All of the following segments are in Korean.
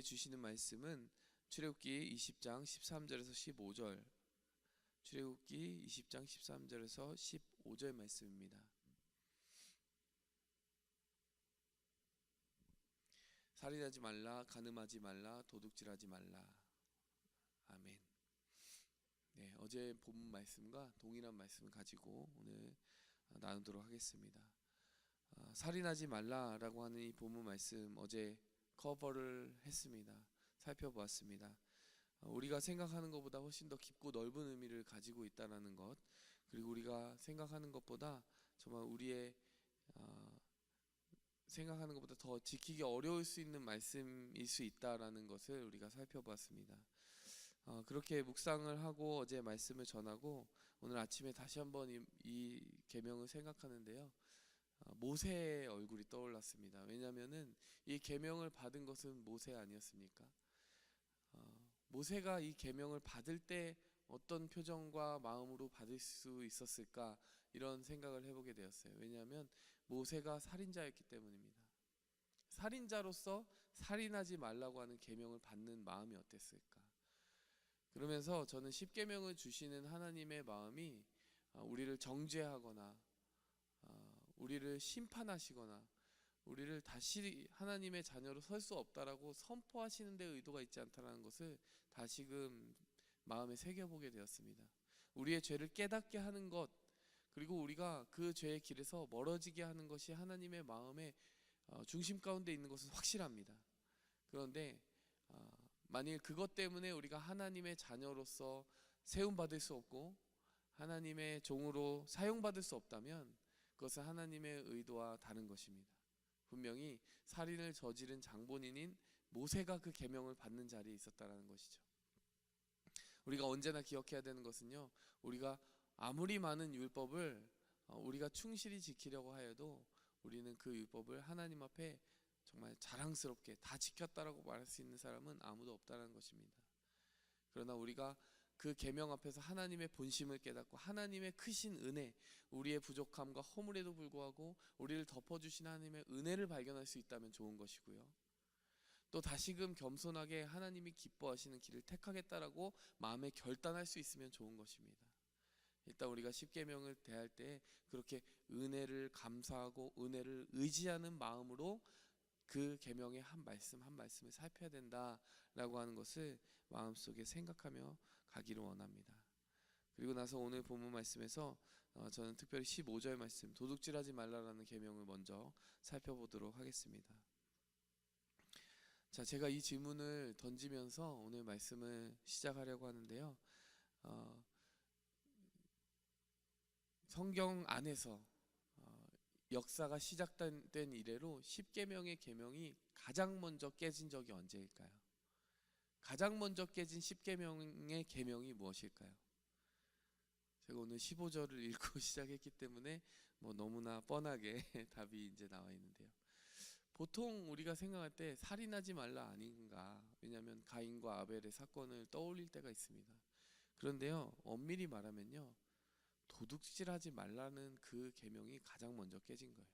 주시는 말씀은 출애굽기 20장 13절에서 15절, 출애굽기 20장 13절에서 15절 말씀입니다. 살인하지 말라, 간음하지 말라, 도둑질하지 말라. 아멘. 네, 어제 본문 말씀과 동일한 말씀을 가지고 오늘 나누도록 하겠습니다. 살인하지 말라라고 하는 이 본문 말씀 어제 커버를 했습니다. 살펴보았습니다. 우리가 생각하는 것보다 훨씬 더 깊고 넓은 의미를 가지고 있다는 것, 그리고 우리가 생각하는 것보다 정말 우리의 생각하는 것보다 더 지키기 어려울 수 있는 말씀일 수 있다라는 것을 우리가 살펴봤습니다. 그렇게 묵상을 하고 어제 말씀을 전하고 오늘 아침에 다시 한번 이 계명을 생각하는데요. 모세의 얼굴이 떠올랐습니다. 왜냐하면은 이 계명을 받은 것은 모세 아니었습니까? 모세가 이 계명을 받을 때 어떤 표정과 마음으로 받을 수 있었을까, 이런 생각을 해보게 되었어요. 왜냐하면 모세가 살인자였기 때문입니다. 살인자로서 살인하지 말라고 하는 계명을 받는 마음이 어땠을까? 그러면서 저는 십계명을 주시는 하나님의 마음이 우리를 정죄하거나 우리를 심판하시거나 우리를 다시 하나님의 자녀로 설 수 없다라고 선포하시는 데 의도가 있지 않다는 것을 다시금 마음에 새겨보게 되었습니다. 우리의 죄를 깨닫게 하는 것, 그리고 우리가 그 죄의 길에서 멀어지게 하는 것이 하나님의 마음의 중심 가운데 있는 것은 확실합니다. 그런데 만일 그것 때문에 우리가 하나님의 자녀로서 세움받을 수 없고 하나님의 종으로 사용받을 수 없다면 그것은 하나님의 의도와 다른 것입니다. 분명히 살인을 저지른 장본인인 모세가 그 계명을 받는 자리에 있었다는 것이죠. 우리가 언제나 기억해야 되는 것은요, 우리가 아무리 많은 율법을 우리가 충실히 지키려고 하여도 우리는 그 율법을 하나님 앞에 정말 자랑스럽게 다 지켰다라고 말할 수 있는 사람은 아무도 없다는 것입니다. 그러나 우리가 그 계명 앞에서 하나님의 본심을 깨닫고 하나님의 크신 은혜, 우리의 부족함과 허물에도 불구하고 우리를 덮어주신 하나님의 은혜를 발견할 수 있다면 좋은 것이고요, 또 다시금 겸손하게 하나님이 기뻐하시는 길을 택하겠다라고 마음에 결단할 수 있으면 좋은 것입니다. 일단 우리가 십계명을 대할 때 그렇게 은혜를 감사하고 은혜를 의지하는 마음으로 그 계명의 한 말씀 한 말씀을 살펴야 된다라고 하는 것을 마음속에 생각하며 가기를 원합니다. 그리고 나서 오늘 본문 말씀에서 저는 특별히 15절 말씀, 도둑질하지 말라라는 계명을 먼저 살펴보도록 하겠습니다. 자, 제가 이 질문을 던지면서 오늘 말씀을 시작하려고 하는데요. 성경 안에서 역사가 시작된 이래로 십계명의 계명이 가장 먼저 깨진 적이 언제일까요? 가장 먼저 깨진 십계명의 계명이 무엇일까요? 제가 오늘 15절을 읽고 시작했기 때문에 너무나 뻔하게 답이 이제 나와 있는데요. 보통 우리가 생각할 때 살인하지 말라 아닌가, 왜냐하면 가인과 아벨의 사건을 떠올릴 때가 있습니다. 그런데요, 엄밀히 말하면요, 도둑질하지 말라는 그 계명이 가장 먼저 깨진 거예요.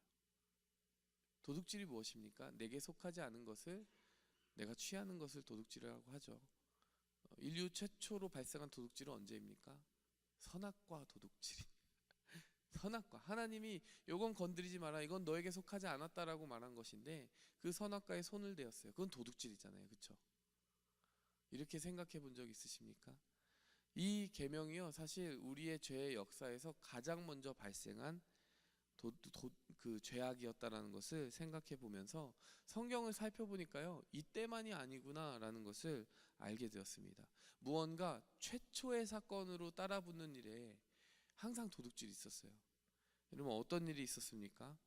도둑질이 무엇입니까? 내게 속하지 않은 것을, 내가 취하는 것을 도둑질이라고 하죠. 인류 최초로 발생한 도둑질은 언제입니까? 선악과 도둑질이. 선악과, 하나님이 이건 건드리지 마라, 이건 너에게 속하지 않았다라고 말한 것인데 그 선악과에 손을 대었어요. 그건 도둑질이잖아요, 그렇죠? 이렇게 생각해 본 적 있으십니까? 이 계명이요, 사실 우리의 죄의 역사에서 가장 먼저 발생한 그 죄악이었다라는 것을 생각해 보면서 성경을 살펴보니까요, 이때만이 아니구나라는 것을 알게 되었습니다. 무언가 최초의 사건으로 따라붙는 일에 항상 도둑질이 있었어요. 여러분, 어떤 일이 있었습니까?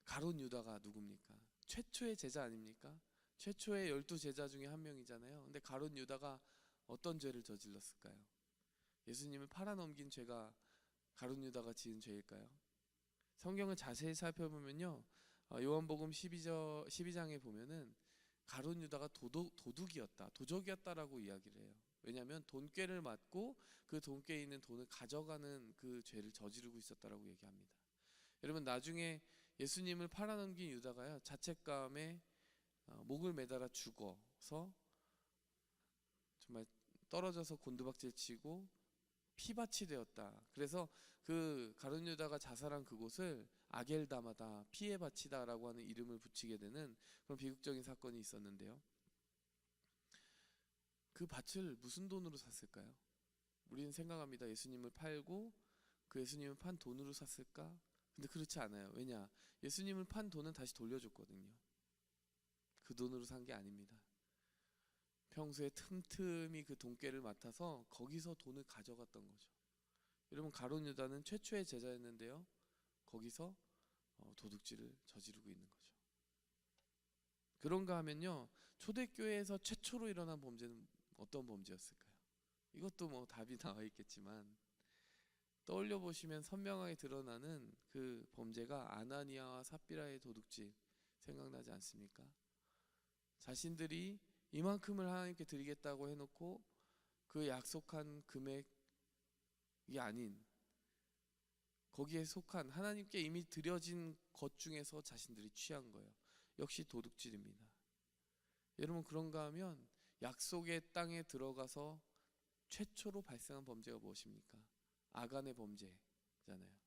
가룟 유다가 누굽니까? 최초의 제자 아닙니까? 최초의 12제자 중에 한 명이잖아요. 근데 가룟 유다가 어떤 죄를 저질렀을까요? 예수님을 팔아넘긴 죄가 가룟 유다가 지은 죄일까요? 성경을 자세히 살펴보면요, 요한복음 12장에 보면은 가룟 유다가 도둑이었다라고 이야기를 해요. 왜냐하면 돈꾀를 맞고 그 돈꾀에 있는 돈을 가져가는 그 죄를 저지르고 있었다라고 얘기합니다. 여러분, 나중에 예수님을 팔아넘긴 유다가요, 자책감에 목을 매달아 죽어서 정말 떨어져서 곤두박질 치고 피밭이 되었다. 그래서 그 가룟 유다가 자살한 그곳을 아겔다마다 피의 밭이다라고 하는 이름을 붙이게 되는 그런 비극적인 사건이 있었는데요. 그 밭을 무슨 돈으로 샀을까요? 우리는 생각합니다. 예수님을 팔고 그 예수님을 판 돈으로 샀을까? 근데 그렇지 않아요. 왜냐? 예수님을 판 돈은 다시 돌려줬거든요. 그 돈으로 산 게 아닙니다. 평소에 틈틈이 그 돈깨를 맡아서 거기서 돈을 가져갔던 거죠. 여러분, 가룟 유다는 최초의 제자였는데요, 거기서 도둑질을 저지르고 있는 거죠. 그런가 하면요, 초대교회에서 최초로 일어난 범죄는 어떤 범죄였을까요? 이것도 뭐 답이 나와 있겠지만 떠올려 보시면 선명하게 드러나는 그 범죄가 아나니아와 삽비라의 도둑질 생각나지 않습니까? 자신들이 이만큼을 하나님께 드리겠다고 해놓고 그 약속한 금액이 아닌 거기에 속한 하나님께 이미 드려진 것 중에서 자신들이 취한 거예요. 역시 도둑질입니다. 여러분, 그런가 하면 약속의 땅에 들어가서 최초로 발생한 범죄가 무엇입니까? 아간의 범죄잖아요.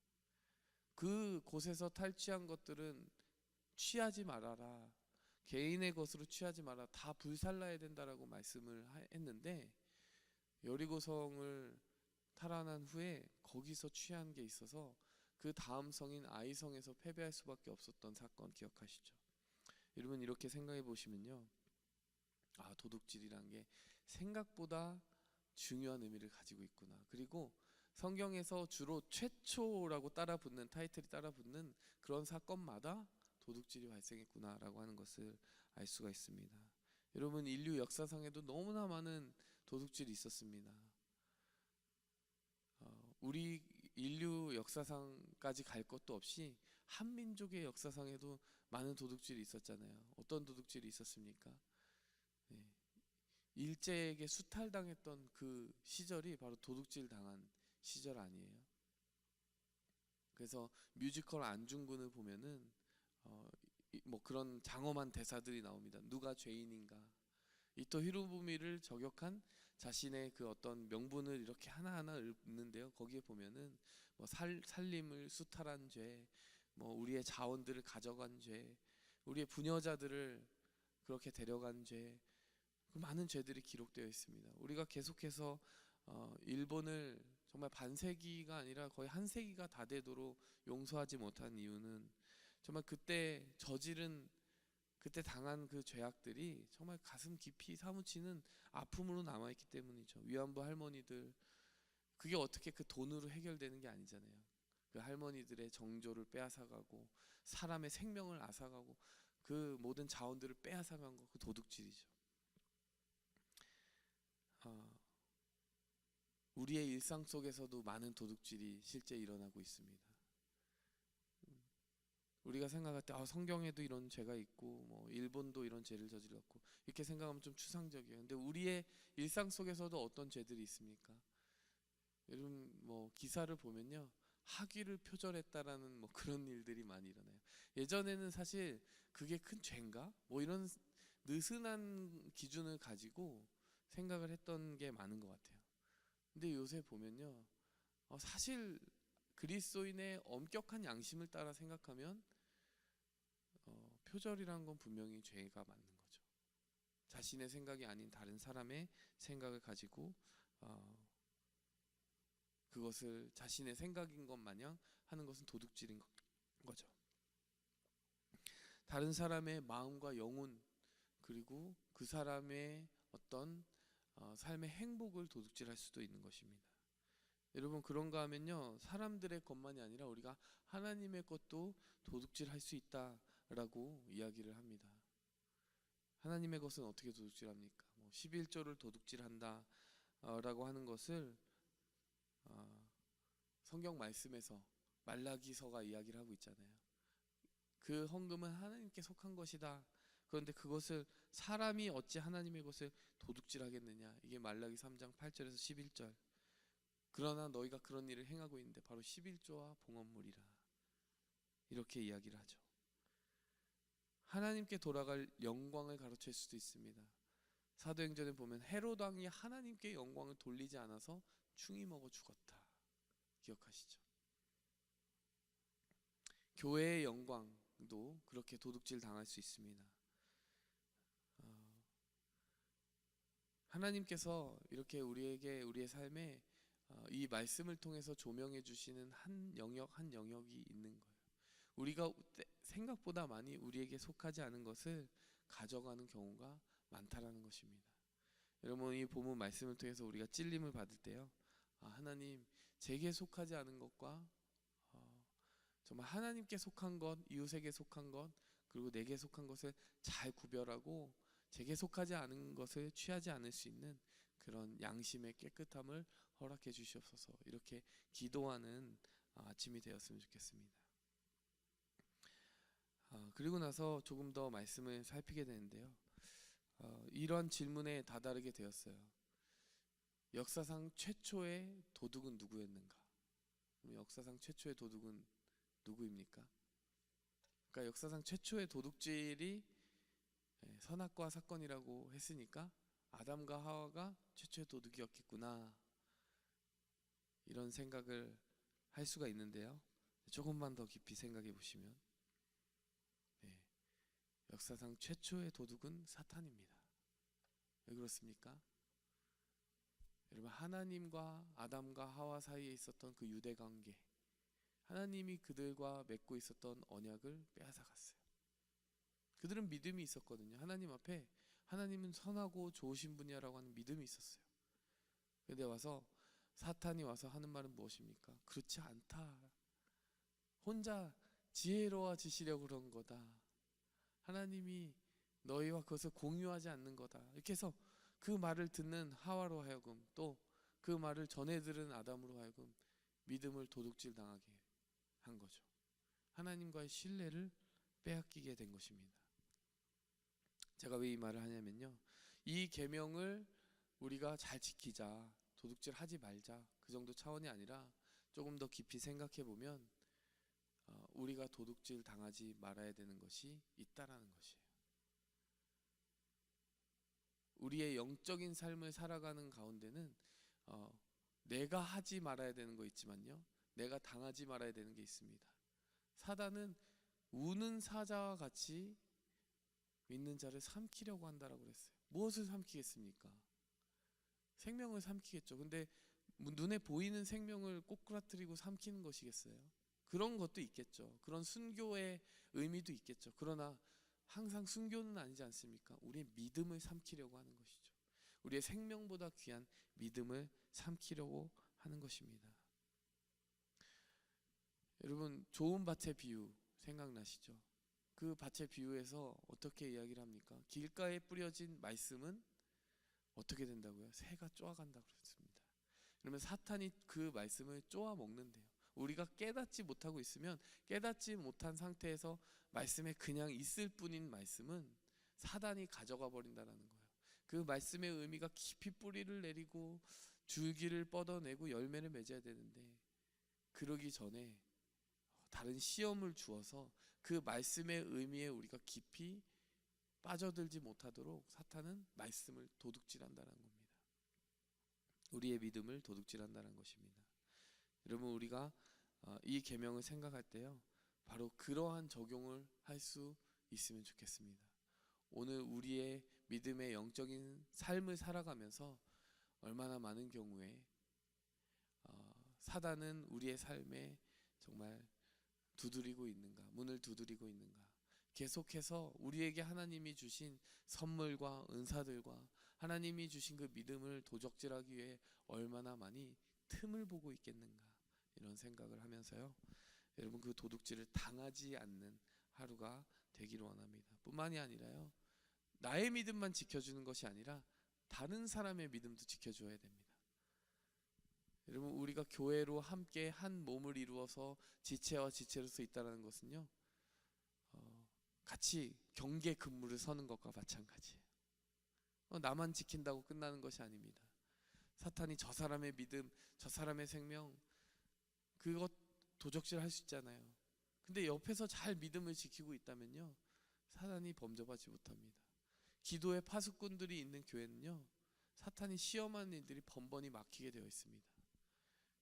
그 곳에서 탈취한 것들은 취하지 말아라, 개인의 것으로 취하지 마라, 다 불살라야 된다라고 말씀을 했는데 여리고성을 탈환한 후에 거기서 취한 게 있어서 그 다음 성인 아이성에서 패배할 수밖에 없었던 사건 기억하시죠? 여러분, 이렇게 생각해 보시면요, 도둑질이란 게 생각보다 중요한 의미를 가지고 있구나. 그리고 성경에서 주로 최초라고 따라붙는 타이틀이 따라붙는 그런 사건마다 도둑질이 발생했구나라고 하는 것을 알 수가 있습니다. 여러분, 인류 역사상에도 너무나 많은 도둑질이 있었습니다. 우리 인류 역사상까지 갈 것도 없이 한민족의 역사상에도 많은 도둑질이 있었잖아요. 어떤 도둑질이 있었습니까? 네. 일제에게 수탈당했던 그 시절이 바로 도둑질 당한 시절 아니에요? 그래서 뮤지컬 안중근을 보면은 뭐 그런 장엄한 대사들이 나옵니다. 누가 죄인인가? 이토 히로부미를 저격한 자신의 그 어떤 명분을 이렇게 하나하나 읊는데요. 거기에 보면은 뭐 살림을 수탈한 죄, 뭐 우리의 자원들을 가져간 죄, 우리의 부녀자들을 그렇게 데려간 죄, 그 많은 죄들이 기록되어 있습니다. 우리가 계속해서 일본을 정말 반세기가 아니라 거의 한 세기가 다 되도록 용서하지 못한 이유는 정말 그때 당한 그 죄악들이 정말 가슴 깊이 사무치는 아픔으로 남아있기 때문이죠. 위안부 할머니들, 그게 어떻게 그 돈으로 해결되는 게 아니잖아요. 그 할머니들의 정조를 빼앗아가고 사람의 생명을 앗아가고 그 모든 자원들을 빼앗아간 거, 그 도둑질이죠. 우리의 일상 속에서도 많은 도둑질이 실제 일어나고 있습니다. 우리가 생각할 때 성경에도 이런 죄가 있고 뭐 일본도 이런 죄를 저질렀고 이렇게 생각하면 좀 추상적이에요. 근데 우리의 일상 속에서도 어떤 죄들이 있습니까? 여러분, 뭐 기사를 보면요, 학위를 표절했다라는 뭐 그런 일들이 많이 일어나요. 예전에는 사실 그게 큰 죄인가? 뭐 이런 느슨한 기준을 가지고 생각을 했던 게 많은 것 같아요. 근데 요새 보면요, 사실 그리스도인의 엄격한 양심을 따라 생각하면 표절이란 건 분명히 죄가 맞는 거죠. 자신의 생각이 아닌 다른 사람의 생각을 가지고 그것을 자신의 생각인 것 마냥 하는 것은 도둑질인 거죠. 다른 사람의 마음과 영혼, 그리고 그 사람의 어떤 삶의 행복을 도둑질할 수도 있는 것입니다. 여러분, 그런가 하면요, 사람들의 것만이 아니라 우리가 하나님의 것도 도둑질할 수 있다라고 이야기를 합니다. 하나님의 것은 어떻게 도둑질합니까? 11조를 도둑질한다 라고 하는 것을 성경 말씀에서 말라기서가 이야기를 하고 있잖아요. 그 헌금은 하나님께 속한 것이다. 그런데 그것을 사람이 어찌 하나님의 것을 도둑질하겠느냐. 이게 말라기 3장 8절에서 11절. 그러나 너희가 그런 일을 행하고 있는데 바로 11조와 봉헌물이라. 이렇게 이야기를 하죠. 하나님께 돌아갈 영광을 가로챌 수도 있습니다. 사도행전에 보면 헤롯 왕이 하나님께 영광을 돌리지 않아서 충이 먹어 죽었다. 기억하시죠? 교회의 영광도 그렇게 도둑질 당할 수 있습니다. 하나님께서 이렇게 우리에게 우리의 삶에 이 말씀을 통해서 조명해 주시는 한 영역이 있는 거예요. 우리가 생각보다 많이 우리에게 속하지 않은 것을 가져가는 경우가 많다라는 것입니다. 여러분, 이 본문 말씀을 통해서 우리가 찔림을 받을 때요, 하나님, 제게 속하지 않은 것과 정말 하나님께 속한 것, 이웃에게 속한 것, 그리고 내게 속한 것을 잘 구별하고 제게 속하지 않은 것을 취하지 않을 수 있는 그런 양심의 깨끗함을 허락해 주시옵소서. 이렇게 기도하는 아침이 되었으면 좋겠습니다. 그리고 나서 조금 더 말씀을 살피게 되는데요, 이런 질문에 다다르게 되었어요. 역사상 최초의 도둑은 누구였는가? 역사상 최초의 도둑은 누구입니까? 그러니까 역사상 최초의 도둑질이 선악과 사건이라고 했으니까 아담과 하와가 최초의 도둑이었겠구나, 이런 생각을 할 수가 있는데요, 조금만 더 깊이 생각해 보시면 역사상 최초의 도둑은 사탄입니다. 왜 그렇습니까? 여러분, 하나님과 아담과 하와 사이에 있었던 그 유대 관계, 하나님이 그들과 맺고 있었던 언약을 빼앗아갔어요. 그들은 믿음이 있었거든요. 하나님 앞에 하나님은 선하고 좋으신 분이라고 하는 믿음이 있었어요. 그런데 사탄이 와서 하는 말은 무엇입니까? 그렇지 않다. 혼자 지혜로워지시려고 그런 거다. 하나님이 너희와 그것을 공유하지 않는 거다. 이렇게 해서 그 말을 듣는 하와로 하여금, 또 그 말을 전해 들은 아담으로 하여금 믿음을 도둑질 당하게 한 거죠. 하나님과의 신뢰를 빼앗기게 된 것입니다. 제가 왜 이 말을 하냐면요, 이 계명을 우리가 잘 지키자, 도둑질 하지 말자, 그 정도 차원이 아니라 조금 더 깊이 생각해 보면 우리가 도둑질 당하지 말아야 되는 것이 있다라는 것이에요. 우리의 영적인 삶을 살아가는 가운데는 내가 하지 말아야 되는 거 있지만요, 내가 당하지 말아야 되는 게 있습니다. 사단은 우는 사자와 같이 믿는 자를 삼키려고 한다라고 그랬어요. 무엇을 삼키겠습니까? 생명을 삼키겠죠. 근데 눈에 보이는 생명을 꼬꾸라뜨리고 삼키는 것이겠어요? 그런 것도 있겠죠. 그런 순교의 의미도 있겠죠. 그러나 항상 순교는 아니지 않습니까? 우리의 믿음을 삼키려고 하는 것이죠. 우리의 생명보다 귀한 믿음을 삼키려고 하는 것입니다. 여러분, 좋은 밭의 비유 생각나시죠? 그 밭의 비유에서 어떻게 이야기를 합니까? 길가에 뿌려진 말씀은 어떻게 된다고요? 새가 쪼아간다고 그랬습니다. 그러면 사탄이 그 말씀을 쪼아 먹는데요. 우리가 깨닫지 못하고 있으면, 깨닫지 못한 상태에서 말씀에 그냥 있을 뿐인 말씀은 사단이 가져가 버린다는 거예요. 그 말씀의 의미가 깊이 뿌리를 내리고 줄기를 뻗어내고 열매를 맺어야 되는데, 그러기 전에 다른 시험을 주어서 그 말씀의 의미에 우리가 깊이 빠져들지 못하도록 사탄은 말씀을 도둑질한다는 겁니다. 우리의 믿음을 도둑질한다는 것입니다. 여러분, 우리가 이 계명을 생각할 때요, 바로 그러한 적용을 할 수 있으면 좋겠습니다. 오늘 우리의 믿음의 영적인 삶을 살아가면서 얼마나 많은 경우에 사단은 우리의 삶에 정말 두드리고 있는가, 문을 두드리고 있는가, 계속해서 우리에게 하나님이 주신 선물과 은사들과 하나님이 주신 그 믿음을 도적질하기 위해 얼마나 많이 틈을 보고 있겠는가, 이런 생각을 하면서요, 여러분, 그 도둑질을 당하지 않는 하루가 되기를 원합니다. 뿐만이 아니라요, 나의 믿음만 지켜주는 것이 아니라 다른 사람의 믿음도 지켜줘야 됩니다. 여러분, 우리가 교회로 함께 한 몸을 이루어서 지체와 지체로서 있다는 것은요, 같이 경계 근무를 서는 것과 마찬가지예요. 나만 지킨다고 끝나는 것이 아닙니다. 사탄이 저 사람의 믿음, 저 사람의 생명, 그것 도적질 할 수 있잖아요. 근데 옆에서 잘 믿음을 지키고 있다면요, 사단이 범접하지 못합니다. 기도의 파수꾼들이 있는 교회는요, 사탄이 시험하는 일들이 번번이 막히게 되어 있습니다.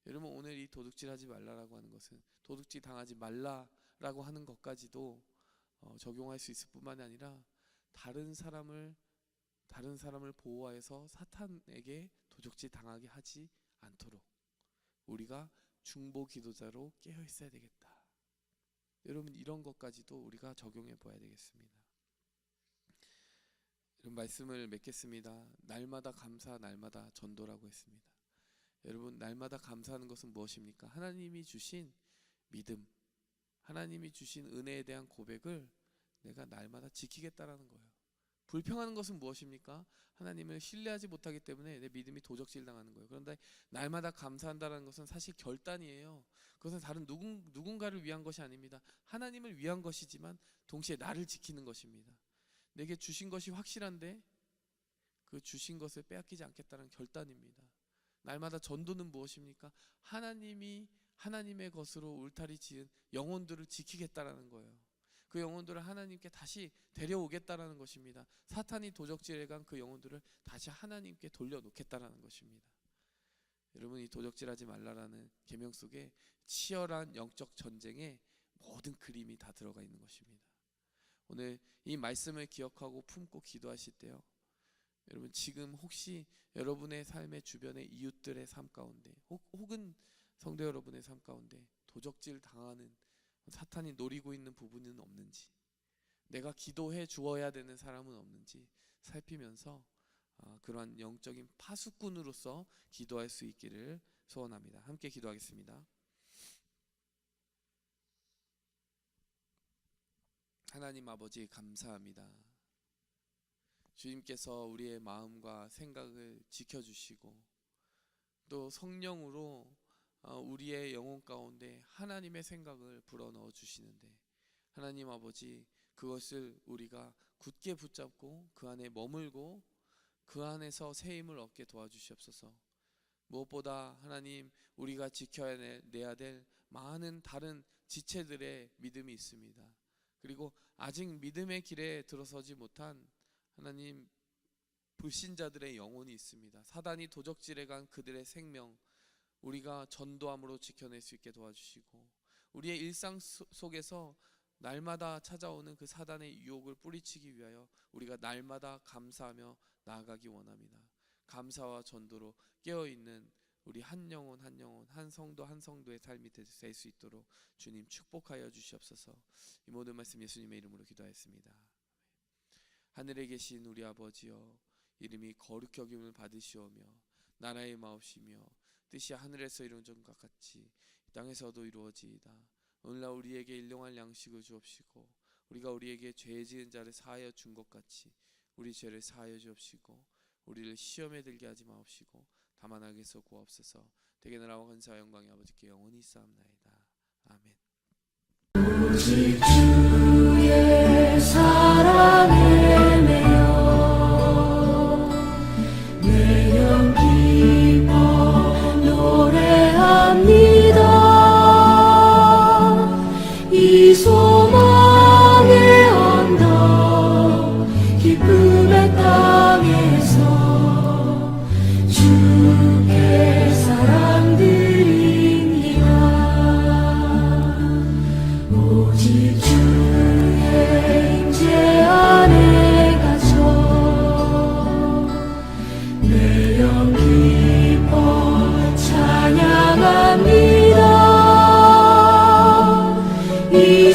여러분, 오늘 이 도둑질하지 말라라고 하는 것은 도둑질 당하지 말라라고 하는 것까지도 적용할 수 있을 뿐만 아니라 다른 사람을 보호하여서 사탄에게 도둑질 당하게 하지 않도록 우리가 중보 기도자로 깨어 있어야 되겠다. 여러분, 이런 것까지도 우리가 적용해 봐야 되겠습니다. 이런 말씀을 맺겠습니다. 날마다 감사, 날마다 전도라고 했습니다. 여러분, 날마다 감사하는 것은 무엇입니까? 하나님이 주신 믿음, 하나님이 주신 은혜에 대한 고백을 내가 날마다 지키겠다라는 거예요. 불평하는 것은 무엇입니까? 하나님을 신뢰하지 못하기 때문에 내 믿음이 도적질 당하는 거예요. 그런데 날마다 감사한다는 것은 사실 결단이에요. 그것은 다른 누군가를 위한 것이 아닙니다. 하나님을 위한 것이지만 동시에 나를 지키는 것입니다. 내게 주신 것이 확실한데 그 주신 것을 빼앗기지 않겠다는 결단입니다. 날마다 전도는 무엇입니까? 하나님이 하나님의 것으로 울타리 지은 영혼들을 지키겠다라는 거예요. 그 영혼들을 하나님께 다시 데려오겠다라는 것입니다. 사탄이 도적질해 간 그 영혼들을 다시 하나님께 돌려놓겠다라는 것입니다. 여러분, 이 도적질하지 말라라는 계명 속에 치열한 영적 전쟁의 모든 그림이 다 들어가 있는 것입니다. 오늘 이 말씀을 기억하고 품고 기도하실 때요, 여러분, 지금 혹시 여러분의 삶의 주변의 이웃들의 삶 가운데 혹은 성도 여러분의 삶 가운데 도적질 당하는 사탄이 노리고 있는 부분은 없는지, 내가 기도해 주어야 되는 사람은 없는지 살피면서 그러한 영적인 파수꾼으로서 기도할 수 있기를 소원합니다. 함께 기도하겠습니다. 하나님 아버지, 감사합니다. 주님께서 우리의 마음과 생각을 지켜주시고 또 성령으로 우리의 영혼 가운데 하나님의 생각을 불어넣어 주시는데, 하나님 아버지, 그것을 우리가 굳게 붙잡고 그 안에 머물고 그 안에서 새 힘을 얻게 도와주시옵소서. 무엇보다 하나님, 우리가 지켜내야 될 많은 다른 지체들의 믿음이 있습니다. 그리고 아직 믿음의 길에 들어서지 못한 하나님 불신자들의 영혼이 있습니다. 사단이 도적질해 간 그들의 생명, 우리가 전도함으로 지켜낼 수 있게 도와주시고, 우리의 일상 속에서 날마다 찾아오는 그 사단의 유혹을 뿌리치기 위하여 우리가 날마다 감사하며 나아가기 원합니다. 감사와 전도로 깨어있는 우리 한 영혼 한 영혼, 한 성도 한 성도의 삶이 될 수 있도록 주님 축복하여 주시옵소서. 이 모든 말씀 예수님의 이름으로 기도하였습니다. 하늘에 계신 우리 아버지여, 이름이 거룩히 여김을 받으시오며 나라의 마옵시며 뜻이 하늘에서 이루어진 것 같이 이 땅에서도 이루어지이다. 오늘날 우리에게 일용할 양식을 주옵시고, 우리가 우리에게 죄 지은 자를 사하여 준 것 같이 우리 죄를 사하여 주옵시고, 우리를 시험에 들게 하지 마옵시고 다만 악에서 구하옵소서. 대개 나라와 권세와 영광이 아버지께 영원히 있사옵나이다. 아멘. 오직 주의 사랑에 매여 내 영 기뻐 노래합니다. 이 소망의 언덕 기쁨의 땅에서 주께 사랑 드립니다. 오직 주의 임재 안에 갇혀 내 영 기뻐 찬양합니다. 이